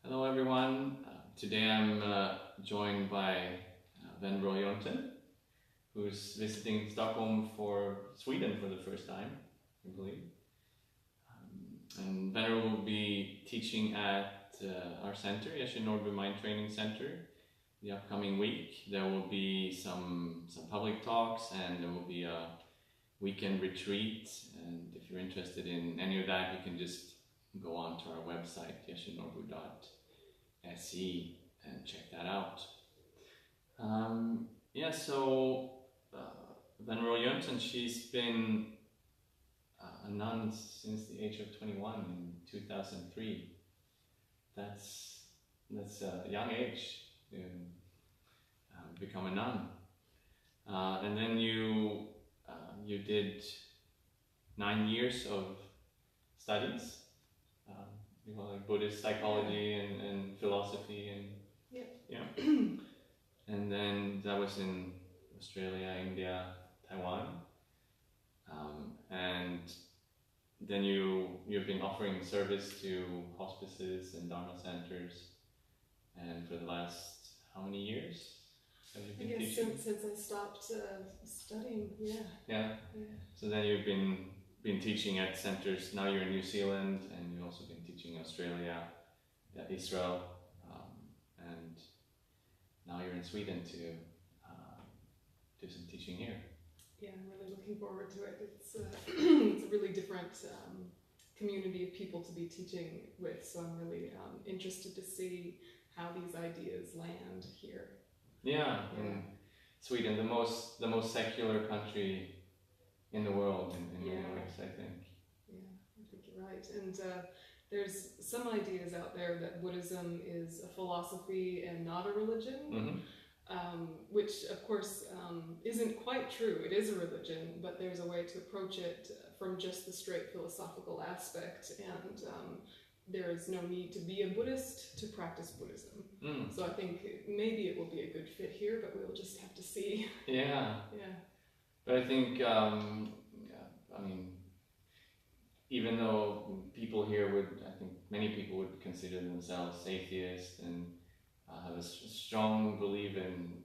Hello everyone. Today I'm joined by Venerable Yonten, who's visiting Stockholm for Sweden for the first time, I believe. And Venerable will be teaching at our center, Yeshe Norbu Mind Training Center, the upcoming week. There will be some public talks, and there will be a weekend retreat. And if you're interested in any of that, you can just go on to our website, yeshenorbu.se, and check that out. Venerable Yonten, she's been a nun since the age of 21 in 2003. That's a young age to become a nun. And then you did 9 years of studies, like Buddhist psychology and philosophy and then that was in Australia, India, Taiwan, and then you've been offering service to hospices and Dharma Centres, and for the last how many years have you been teaching? Since I stopped studying, So then you've been teaching at centres. Now you're in New Zealand, and you've also been teaching in Australia, Israel, and now you're in Sweden to do some teaching here. Yeah, I'm really looking forward to it. It's a really different community of people to be teaching with, so I'm really interested to see how these ideas land here. Yeah. In Sweden, the most secular country in the world in many ways, I think. Yeah, I think you're right. And there's some ideas out there that Buddhism is a philosophy and not a religion, which of course isn't quite true. It is a religion, but there's a way to approach it from just the straight philosophical aspect, and there is no need to be a Buddhist to practice Buddhism. So I think maybe it will be a good fit here, but we'll just have to see. Yeah. But I think, even though people here many people would consider themselves atheists and have a strong belief in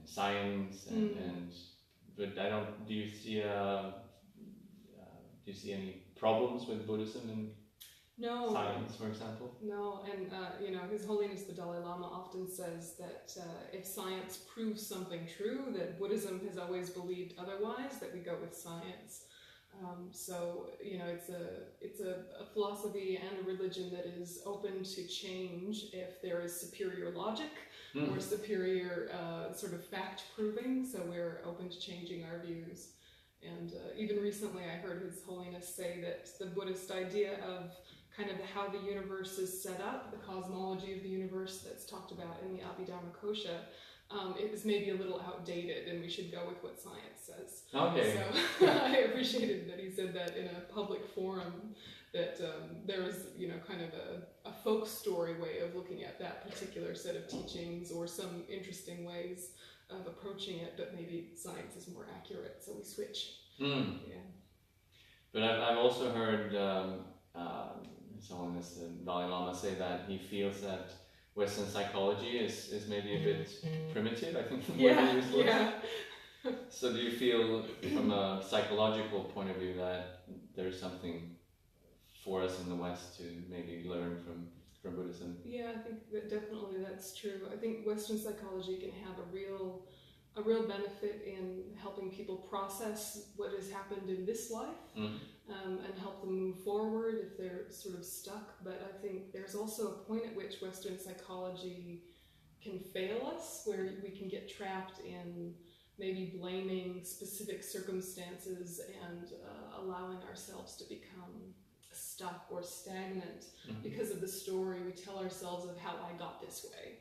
science but do you see any problems with Buddhism and science, for example? No, and His Holiness the Dalai Lama often says that if science proves something true, that Buddhism has always believed otherwise, that we go with science. It's a philosophy and a religion that is open to change if there is superior logic or superior sort of fact proving. So we're open to changing our views. And even recently I heard His Holiness say that the Buddhist idea of kind of how the universe is set up, the cosmology of the universe that's talked about in the Abhidharmakosha, it is maybe a little outdated, and we should go with what science says. Okay. So I appreciated that he said that in a public forum, that there is, kind of a folk story way of looking at that particular set of teachings, or some interesting ways of approaching it, but maybe science is more accurate, so we switch. But I've also heard someone as the Dalai Lama say that he feels that Western psychology is maybe a bit primitive, I think. So do you feel, from a psychological point of view, that there's something for us in the West to maybe learn from Buddhism? Yeah, I think that definitely that's true. I think Western psychology can have a real benefit in helping people process what has happened in this life, and help them move forward if they're sort of stuck. But I think there's also a point at which Western psychology can fail us, where we can get trapped in maybe blaming specific circumstances and allowing ourselves to become stuck or stagnant because of the story we tell ourselves of how I got this way.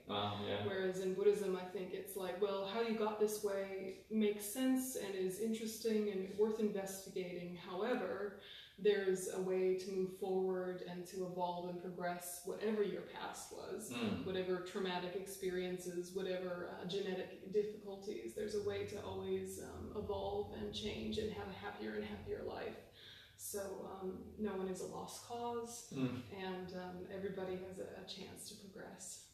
Whereas in Buddhism, I think it's like, well, how you got this way makes sense and is interesting and worth investigating. However, there's a way to move forward and to evolve and progress whatever your past was, whatever traumatic experiences, whatever genetic difficulties. There's a way to always evolve and change and have a happier and happier life. So no one is a lost cause, and everybody has a chance to progress.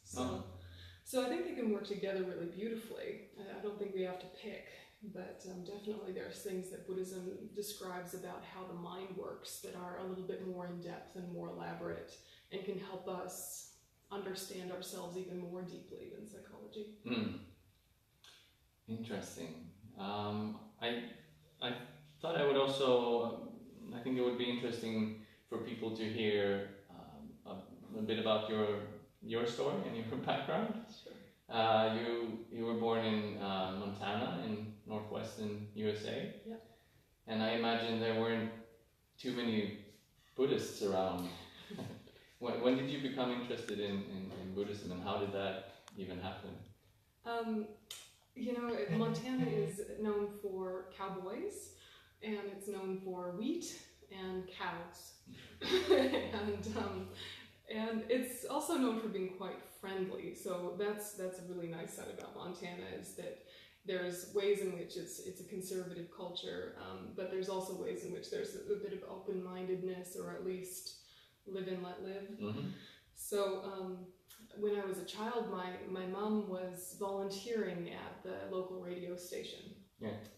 So I think they can work together really beautifully. I don't think we have to pick, but definitely there's things that Buddhism describes about how the mind works that are a little bit more in depth and more elaborate and can help us understand ourselves even more deeply than psychology. Interesting. I thought I would also, I think it would be interesting for people to hear a bit about your story and your background. Sure. You were born in Montana in northwestern USA. Yep. And I imagine there weren't too many Buddhists around. When did you become interested in Buddhism, and how did that even happen? Montana is known for cowboys, and it's known for wheat and cows. And it's also known for being quite friendly. So that's a really nice side about Montana, is that there's ways in which it's a conservative culture, but there's also ways in which there's a bit of open-mindedness, or at least live and let live. Mm-hmm. So when I was a child, my mom was volunteering at the local radio station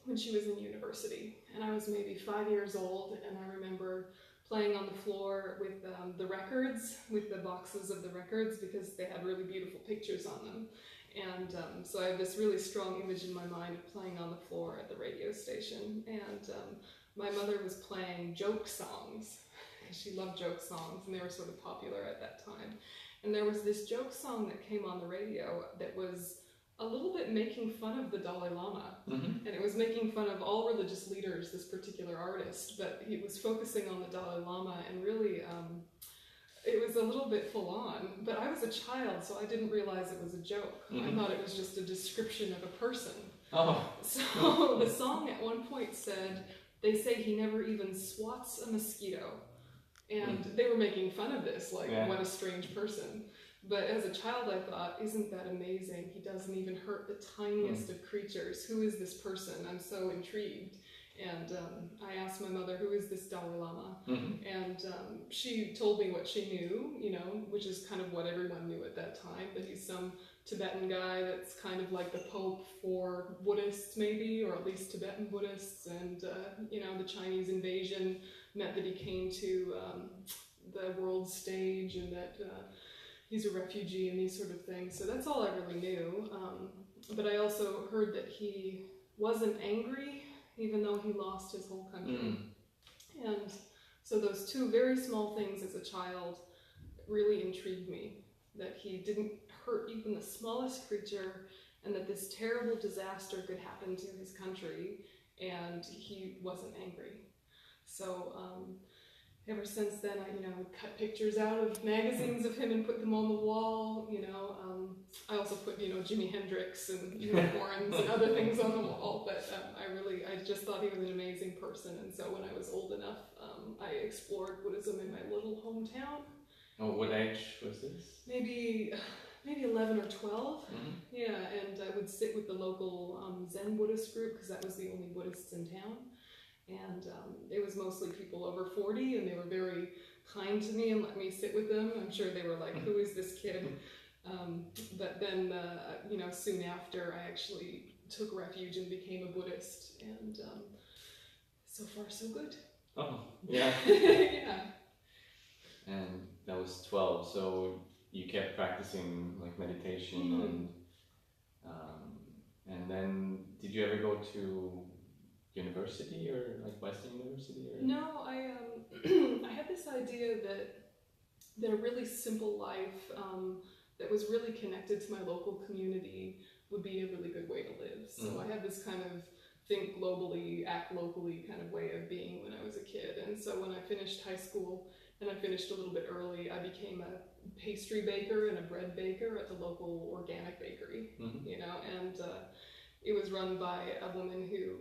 when she was in university. And I was maybe 5 years old, and I remember playing on the floor with the records, with the boxes of the records, because they had really beautiful pictures on them. And so I have this really strong image in my mind of playing on the floor at the radio station. And my mother was playing joke songs. She loved joke songs, and they were sort of popular at that time. And there was this joke song that came on the radio that was a little bit making fun of the Dalai Lama. Mm-hmm. And it was making fun of all religious leaders, this particular artist, but he was focusing on the Dalai Lama, and really it was a little bit full on. But I was a child, so I didn't realize it was a joke. Mm-hmm. I thought it was just a description of a person. Oh. So the song at one point said, they say he never even swats a mosquito. And they were making fun of this, like, what a strange person. But as a child, I thought, isn't that amazing? He doesn't even hurt the tiniest of creatures. Who is this person? I'm so intrigued. And I asked my mother, who is this Dalai Lama? Mm-hmm. And she told me what she knew, which is kind of what everyone knew at that time, that he's some Tibetan guy that's kind of like the Pope for Buddhists, maybe, or at least Tibetan Buddhists. And, the Chinese invasion meant that he came to the world stage, and that he's a refugee and these sort of things. So that's all I really knew. But I also heard that he wasn't angry, even though he lost his whole country. And so those two very small things as a child really intrigued me, that he didn't hurt even the smallest creature, and that this terrible disaster could happen to his country, and he wasn't angry. So ever since then, I would cut pictures out of magazines of him and put them on the wall. I also put Jimi Hendrix and unicorns and other things on the wall. But I just thought he was an amazing person. And so when I was old enough, I explored Buddhism in my little hometown. Oh, what age was this? Maybe 11 or 12. Mm-hmm. Yeah, and I would sit with the local Zen Buddhist group, because that was the only Buddhists in town. And it was mostly people over 40, and they were very kind to me and let me sit with them. I'm sure they were like, who is this kid? But then, soon after, I actually took refuge and became a Buddhist. And so far, so good. Oh, yeah. Yeah. And that was 12, so you kept practicing like meditation, and then did you ever go to university, or like Western University? Or? No, I had this idea that a really simple life that was really connected to my local community would be a really good way to live. So I had this kind of think globally, act locally kind of way of being when I was a kid. And so when I finished high school, and I finished a little bit early, I became a pastry baker and a bread baker at the local organic bakery, and it was run by a woman who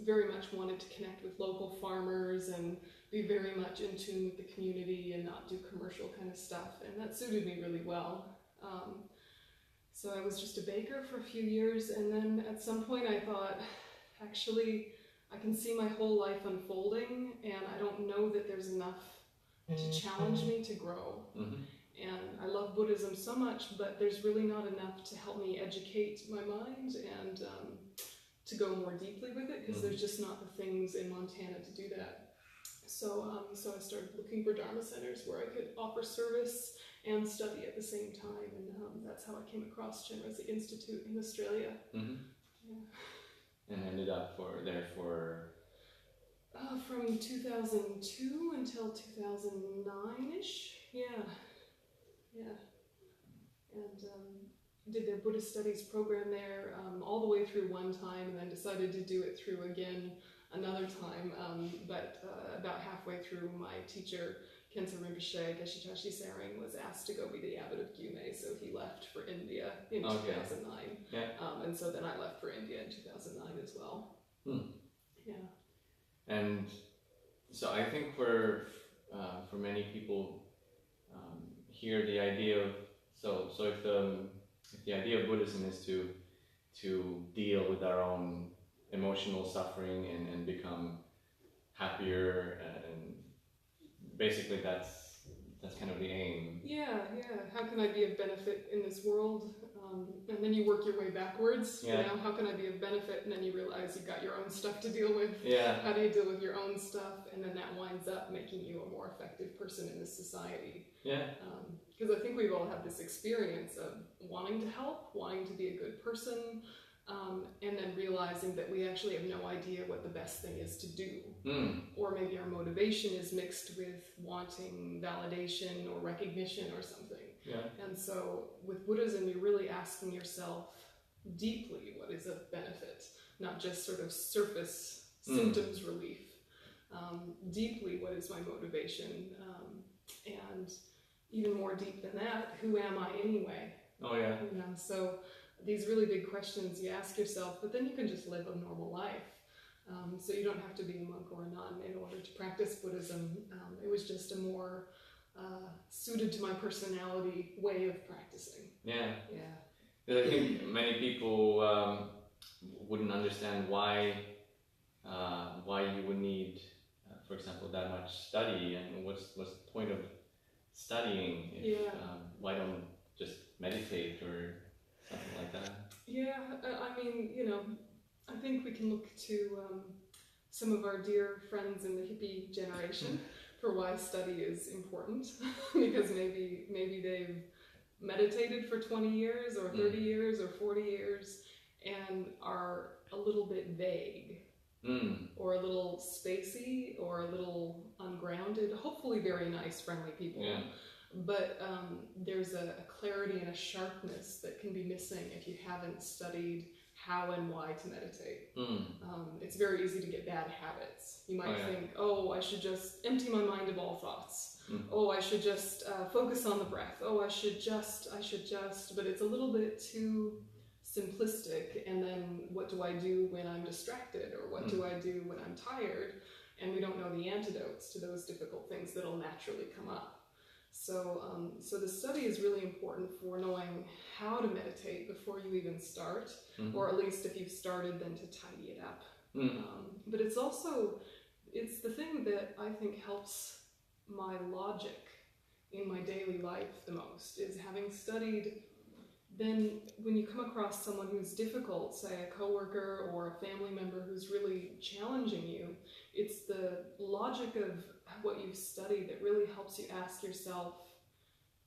very much wanted to connect with local farmers and be very much in tune with the community and not do commercial kind of stuff, and that suited me really well. So I was just a baker for a few years, and then at some point I thought, actually, I can see my whole life unfolding, and I don't know that there's enough to challenge me to grow. And I love Buddhism so much, but there's really not enough to help me educate my mind and to go more deeply with it, because there's just not the things in Montana to do that. So I started looking for Dharma Centres where I could offer service and study at the same time, and that's how I came across Chenrezig Institute in Australia. Yeah. And ended up there for... From 2002 until 2009-ish. Yeah. And did their Buddhist Studies Program there all the way through one time, and then decided to do it through again another time. But about halfway through, my teacher, Khensa Rinpoche, Geshe Tashi Tsering, was asked to go be the abbot of Gyume, so he left for India in 2009. Yeah. And so then I left for India in 2009 as well. Yeah. And so I think for many people here, the idea of if the idea of Buddhism is to deal with our own emotional suffering and become happier, and basically that's kind of the aim. Yeah. How can I be of benefit in this world? And then you work your way backwards. Yeah. You know, how can I be of benefit? And then you realize you've got your own stuff to deal with. Yeah. How do you deal with your own stuff? And then that winds up making you a more effective person in this society. Yeah. Because I think we've all had this experience of wanting to help, wanting to be a good person, and then realizing that we actually have no idea what the best thing is to do. Or maybe our motivation is mixed with wanting validation or recognition or something. Yeah. And so with Buddhism, you're really asking yourself deeply what is of benefit, not just sort of surface symptoms relief. Deeply, what is my motivation? And even more deep than that, who am I anyway? Oh yeah. You know, so these really big questions you ask yourself, but then you can just live a normal life. So you don't have to be a monk or a nun in order to practice Buddhism. It was just a more suited to my personality way of practicing. Yeah. Yeah. Because I think many people wouldn't understand why you would need, for example, that much study, and what's the point of studying if, why don't just meditate or something like that? Yeah, I mean, you know, I think we can look to some of our dear friends in the hippie generation for why study is important, because maybe they've meditated for 20 years or 30 years or 40 years and are a little bit vague. Or a little spacey, or a little ungrounded, hopefully very nice, friendly people. Yeah. But there's a clarity and a sharpness that can be missing if you haven't studied how and why to meditate. It's very easy to get bad habits. You might think, oh, I should just empty my mind of all thoughts. Oh, I should just focus on the breath. Oh, I should just, but it's a little bit too simplistic. And then what do I do when I'm distracted, or what do I do when I'm tired? And we don't know the antidotes to those difficult things that'll naturally come up. So the study is really important for knowing how to meditate before you even start, or at least if you've started, then to tidy it up. But it's the thing that I think helps my logic in my daily life the most, is having studied. Then when you come across someone who's difficult, say a coworker or a family member who's really challenging you, it's the logic of what you've studied that really helps you ask yourself,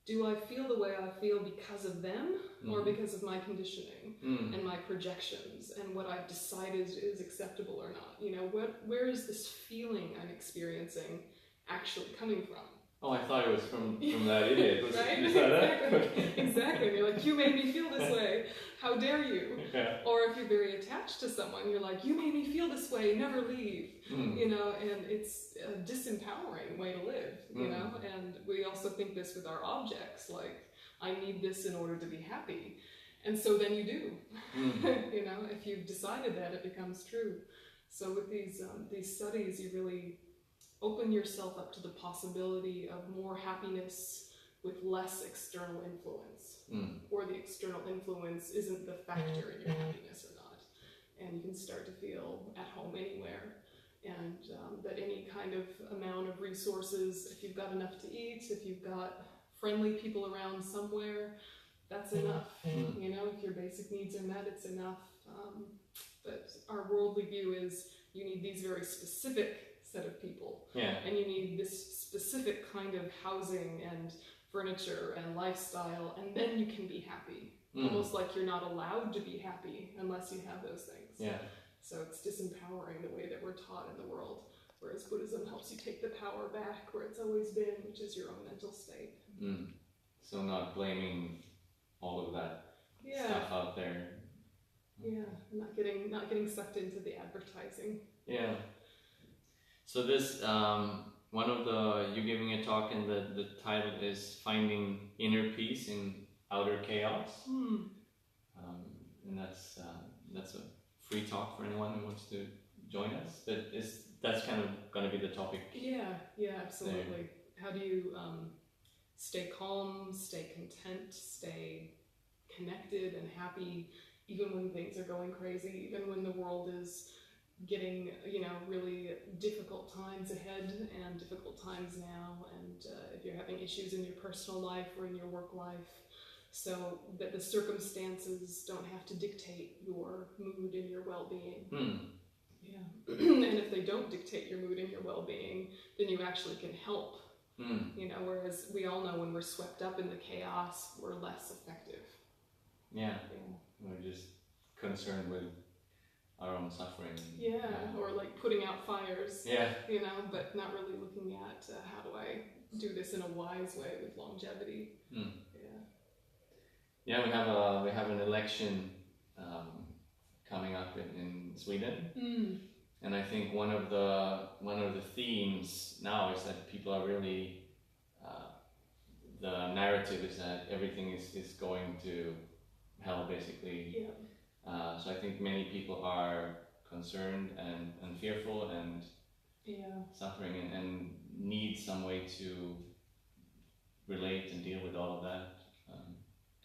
do I feel the way I feel because of them, or because of my conditioning and my projections and what I've decided is acceptable or not? You know, where is this feeling I'm experiencing actually coming from? Oh, I thought it was from that idiot. Right? Is that it? Exactly. And you're like, you made me feel this way. How dare you? Yeah. Or if you're very attached to someone, you're like, you made me feel this way. Never leave. You know, and it's a disempowering way to live. You know, and we also think this with our objects. Like, I need this in order to be happy, and so then you do. You know, if you've decided that, it becomes true. So with these studies, you really open yourself up to the possibility of more happiness with less external influence, or the external influence isn't the factor in your happiness or not. and you can start to feel at home anywhere. And that any kind of amount of resources, if you've got enough to eat, if you've got friendly people around somewhere, that's enough. You know, if your basic needs are met, it's enough. But our worldly view is you need these very specific set of people. Yeah. And you need this specific kind of housing and furniture and lifestyle, and then you can be happy. Almost like you're not allowed to be happy unless you have those things. Yeah. So it's disempowering the way that we're taught in the world, whereas Buddhism helps you take the power back where it's always been, which is your own mental state. So not blaming all of that stuff out there. Yeah, not getting sucked into the advertising. Yeah. So this one of you're giving a talk, and the title is Finding Inner Peace in Outer Chaos. And that's a free talk for anyone who wants to join us. But that's kind of going to be the topic. Yeah, absolutely. There. How do you stay calm, stay content, stay connected and happy, even when things are going crazy, even when the world is getting, really difficult times ahead and difficult times now, and if you're having issues in your personal life or in your work life, so that the circumstances don't have to dictate your mood and your well-being. Yeah. And if they don't dictate your mood and your well-being, then you actually can help. Whereas we all know when we're swept up in the chaos, we're less effective. Yeah. We're just concerned with our own suffering. Yeah, or like putting out fires. Yeah. But not really looking at how do I do this in a wise way with longevity. Yeah, we have an election coming up in Sweden, and I think one of the themes now is that people are really the narrative is that everything is going to hell, basically. Yeah. So I think many people are concerned and fearful and suffering and need some way to relate and deal with all of that.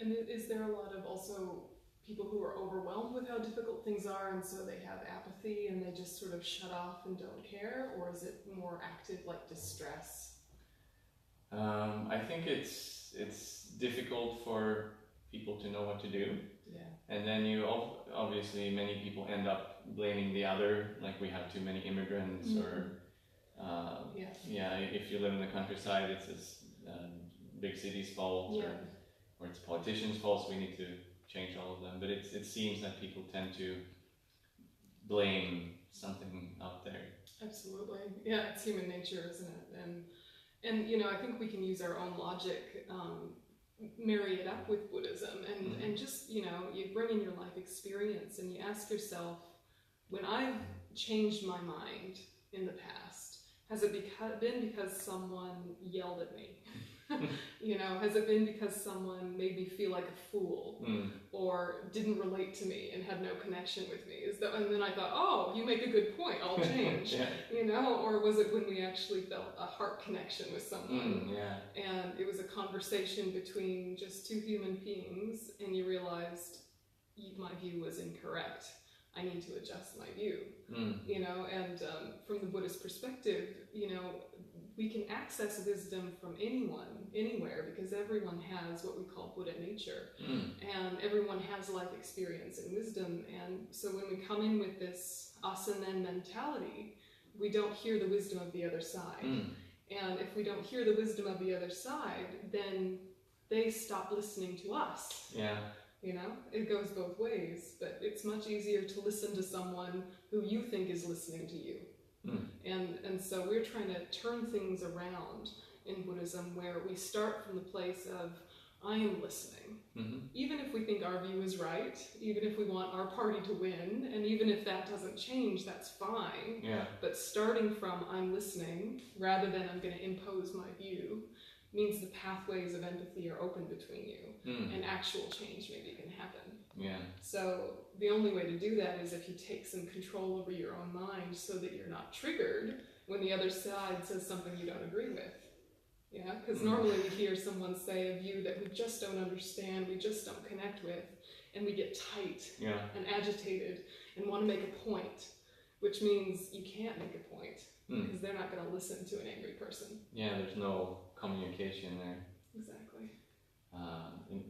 And is there a lot of also people who are overwhelmed with how difficult things are, and so they have apathy and they just sort of shut off and don't care, or is it more active, like distress? I think it's difficult for people to know what to do. Yeah. And then obviously many people end up blaming the other, like we have too many immigrants, or if you live in the countryside, it's big city's fault, or it's politicians' fault, so we need to change all of them. But it seems that people tend to blame something out there. Absolutely. Yeah, it's human nature, isn't it? And I think we can use our own logic, marry it up with Buddhism, and just, you bring in your life experience and you ask yourself, when I've changed my mind in the past, has it been because someone yelled at me? Has it been because someone made me feel like a fool, or didn't relate to me and had no connection with me? And then I thought, oh, you make a good point, I'll change. Or was it when we actually felt a heart connection with someone? And it was a conversation between just two human beings, and you realized my view was incorrect. I need to adjust my view. And from the Buddhist perspective, we can access wisdom from anyone, anywhere, because everyone has what we call Buddha nature. And everyone has life experience and wisdom. And so when we come in with this us and them mentality, we don't hear the wisdom of the other side. And if we don't hear the wisdom of the other side, then they stop listening to us. It goes both ways, but it's much easier to listen to someone who you think is listening to you. And so we're trying to turn things around in Buddhism, where we start from the place of I am listening, even if we think our view is right, even if we want our party to win, and even if that doesn't change, that's fine. But starting from I'm listening rather than I'm going to impose my view means the pathways of empathy are open between you, and actual change maybe can happen. So the only way to do that is if you take some control over your own mind, so that you're not triggered when the other side says something you don't agree with. Because normally we hear someone say a view that we just don't understand, we just don't connect with, and we get tight and agitated, and want to make a point, which means you can't make a point because they're not going to listen to an angry person. Yeah, there's no communication there. Exactly.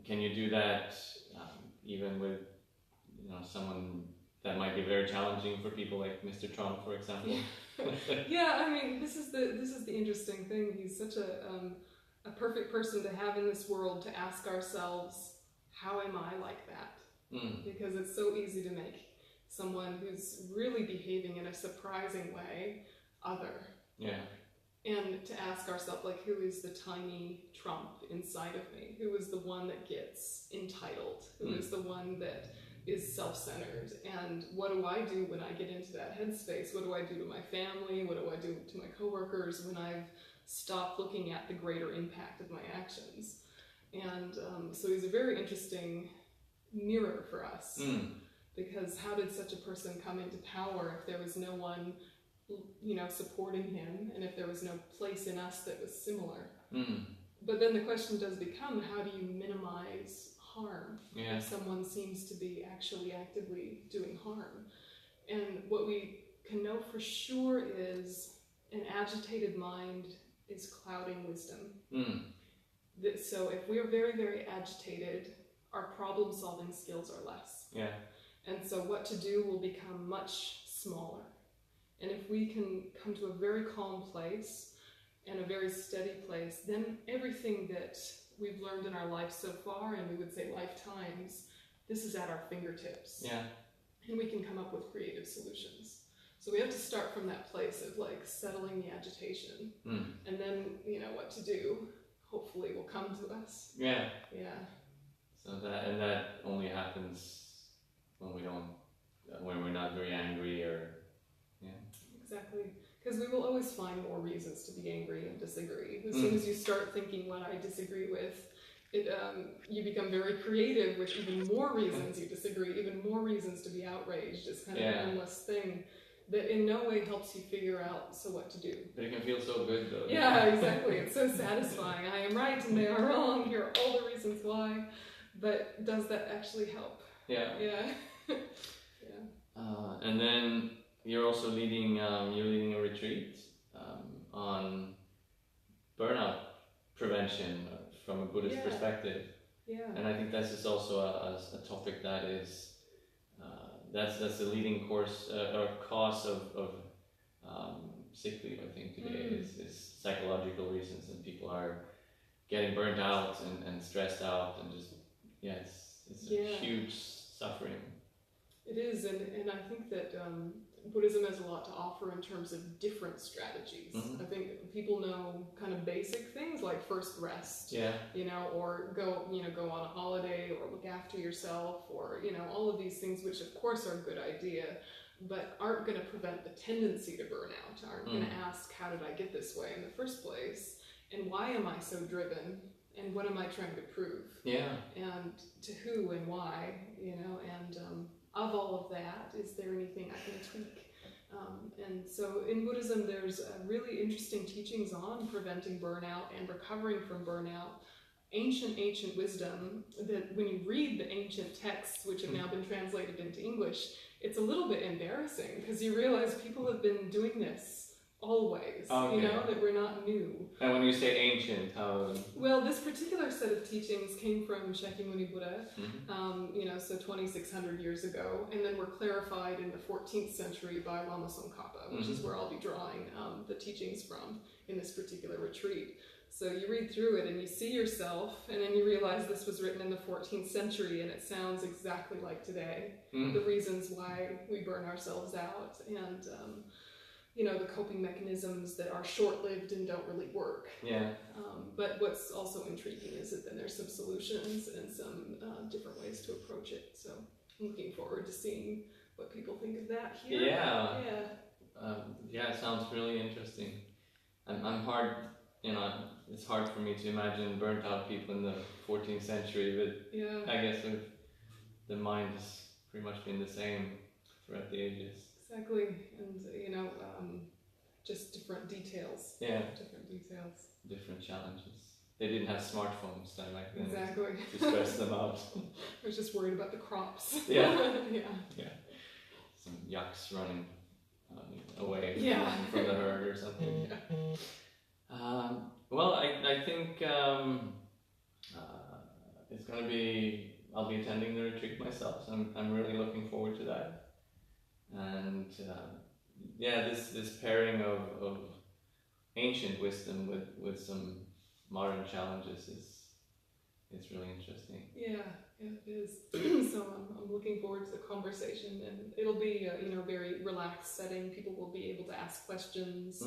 Can you do that even with someone that might be very challenging for people like Mr. Trump, for example? Yeah, I mean, this is the interesting thing. He's such a perfect person to have in this world, to ask ourselves, how am I like that? Because it's so easy to make someone who's really behaving in a surprising way other. Yeah. And to ask ourselves, like, who is the tiny Trump inside of me? Who is the one that gets entitled? Who is the one that is self-centered? And what do I do when I get into that headspace? What do I do to my family? What do I do to my coworkers when I've stopped looking at the greater impact of my actions? And so he's a very interesting mirror for us, because how did such a person come into power if there was no one, supporting him, and if there was no place in us that was similar? But then the question does become, how do you minimize harm if someone seems to be actually actively doing harm? And what we can know for sure is an agitated mind is clouding wisdom. So if we are very, very agitated, our problem-solving skills are less. Yeah. And so what to do will become much smaller. And if we can come to a very calm place and a very steady place, then everything that we've learned in our life so far, and we would say lifetimes, this is at our fingertips. Yeah. And we can come up with creative solutions. So we have to start from that place of like settling the agitation. And then, what to do, hopefully will come to us. Yeah. Yeah. So that only happens when we're not very angry, or Exactly, because we will always find more reasons to be angry and disagree. As soon as you start thinking what I disagree with, you become very creative with even more reasons you disagree, even more reasons to be outraged. It's kind of an endless thing that in no way helps you figure out what to do. But it can feel so good, though. Yeah, exactly. It's so satisfying. I am right and they are wrong. Here are all the reasons why. But does that actually help? Yeah. Yeah. And then you're also leading a retreat on burnout prevention from a Buddhist perspective. Yeah. And I think this is also a topic that is that's the leading course or cause of sick leave. I think today is psychological reasons, and people are getting burnt out and stressed out, and just it's a huge suffering. It is, and I think that Buddhism has a lot to offer in terms of different strategies. I think people know kind of basic things like first rest, or go on a holiday, or look after yourself, or all of these things, which of course are a good idea, but aren't going to prevent the tendency to burn out, aren't going to ask, how did I get this way in the first place, and why am I so driven, and what am I trying to prove, and to who and why, and of all of that, is there anything I can tweak? And so in Buddhism, there's really interesting teachings on preventing burnout and recovering from burnout. Ancient wisdom that when you read the ancient texts, which have now been translated into English, it's a little bit embarrassing because you realize people have been doing this always, that we're not new. And when you say ancient, how? Well, this particular set of teachings came from Shakyamuni Buddha, so 2,600 years ago, and then were clarified in the 14th century by Lama Tsongkhapa, which is where I'll be drawing the teachings from in this particular retreat. So you read through it and you see yourself, and then you realize this was written in the 14th century, and it sounds exactly like today. The reasons why we burn ourselves out, and the coping mechanisms that are short-lived and don't really work. Yeah. But what's also intriguing is that then there's some solutions and some different ways to approach it. So I'm looking forward to seeing what people think of that here. Yeah. It sounds really interesting. I'm hard, it's hard for me to imagine burnt out people in the 14th century, but I guess the mind has pretty much been the same throughout the ages. Exactly, and just different details. Yeah. Different details. Different challenges. They didn't have smartphones then back then. Exactly. To stress them out. I was just worried about the crops. Yeah. Yeah. some yaks running away Yeah. from the herd or something. Yeah. Well, I think it's going to be, I'll be attending the retreat myself, so I'm really looking forward to that. And this pairing of ancient wisdom with some modern challenges is really interesting. Yeah, it is. So I'm looking forward to the conversation, and it'll be a very relaxed setting. People will be able to ask questions.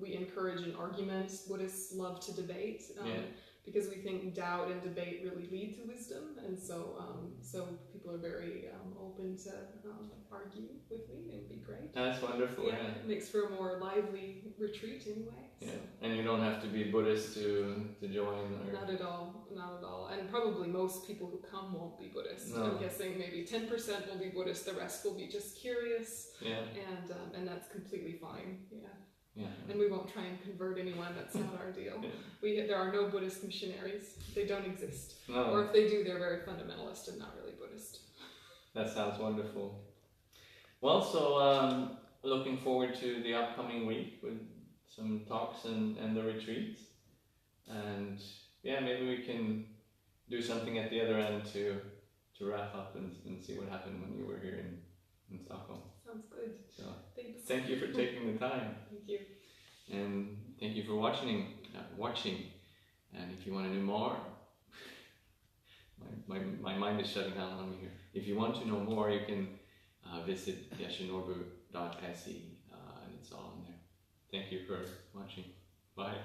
We encourage an argument. Buddhists love to debate because we think doubt and debate really lead to wisdom, and so people are very open to argue with me. It would be great. That's wonderful. Yeah, it makes for a more lively retreat anyway. Yeah, So. and you don't have to be Buddhist to join. Or... Not at all. And probably most people who come won't be Buddhist. No. I'm guessing maybe 10% will be Buddhist, the rest will be just curious. Yeah. And that's completely fine. Yeah. Yeah. And we won't try and convert anyone. That's not our deal. Yeah. There are no Buddhist missionaries. They don't exist. No. Or if they do, they're very fundamentalist and not really Buddhist. That sounds wonderful. Well, so looking forward to the upcoming week with some talks and the retreats. And yeah, maybe we can do something at the other end to wrap up and see what happened when you were here in Stockholm. Sounds good. So, thanks. thank you for taking the time. Thank you. And thank you for watching. And if you want to know more, my mind is shutting down on me here. If you want to know more, you can visit yeshenorbu.se, and it's all on there. Thank you for watching. Bye.